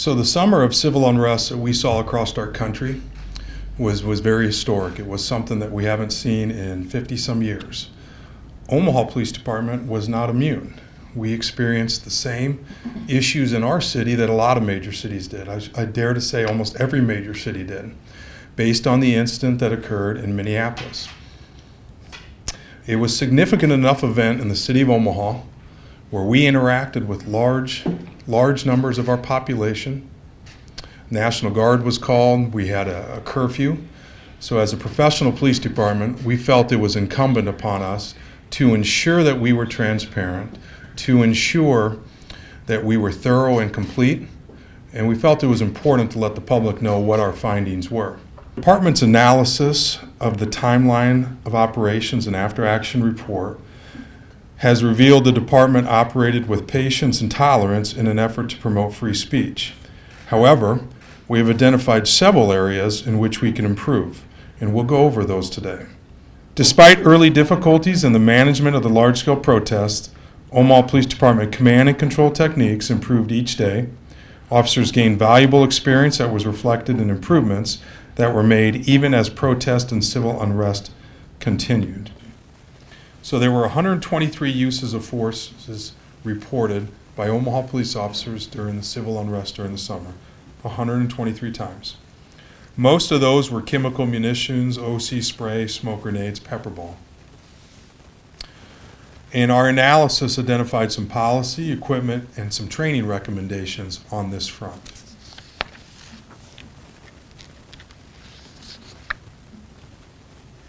So the summer of civil unrest that we saw across our country was very historic. It was something that we haven't seen in 50-some years. Omaha Police Department was not immune. We experienced the same issues in our city that a lot of major cities did. I dare to say almost every major city did, based on the incident that occurred in Minneapolis. It was a significant enough event in the city of Omaha where we interacted with large numbers of our population. National Guard was called. We had a curfew. So as a professional police department, we felt it was incumbent upon us to ensure that we were transparent, to ensure that we were thorough and complete, and we felt it was important to let the public know what our findings were. The department's analysis of the timeline of operations and after-action report has revealed the department operated with patience and tolerance in an effort to promote free speech. However, we have identified several areas in which we can improve, and we'll go over those today. Despite early difficulties in the management of the large-scale protests, Omaha Police Department command and control techniques improved each day. Officers gained valuable experience that was reflected in improvements that were made even as protest and civil unrest continued. So there were 123 uses of forces reported by Omaha police officers during the civil unrest during the summer, 123 times. Most of those were chemical munitions, OC spray, smoke grenades, pepper ball. And our analysis identified some policy, equipment, and some training recommendations on this front.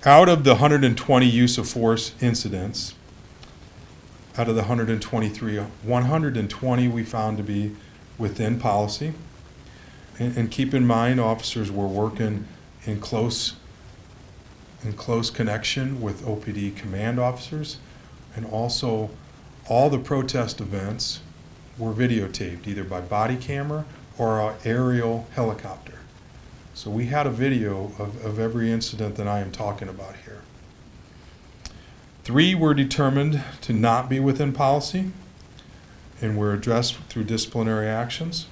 Out of the 120 use of force incidents, out of the 123, 120 we found to be within policy. And keep in mind, officers were working in close connection with OPD command officers, and also all the protest events were videotaped either by body camera or an aerial helicopter. So we had a video of every incident that I am talking about here. 3 were determined to not be within policy and were addressed through disciplinary actions.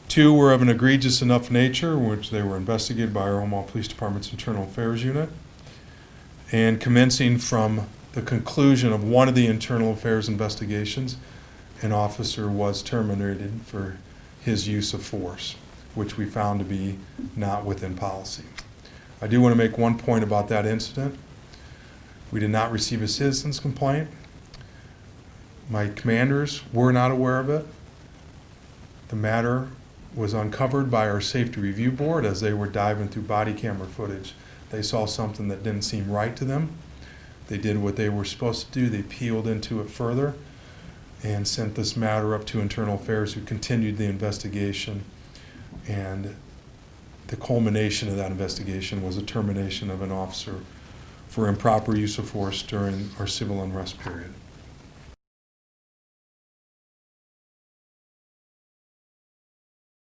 2 were of an egregious enough nature, which they were investigated by our Omaha Police Department's Internal Affairs Unit. And commencing from the conclusion of one of the Internal Affairs investigations, an officer was terminated for his use of force, which we found to be not within policy. I do want to make one point about that incident. We did not receive a citizen's complaint. My commanders were not aware of it. The matter was uncovered by our safety review board as they were diving through body camera footage. They saw something that didn't seem right to them. They did what they were supposed to do. They peeled into it further and sent this matter up to Internal Affairs, who continued the investigation. And the culmination of that investigation was a termination of an officer for improper use of force during our civil unrest period.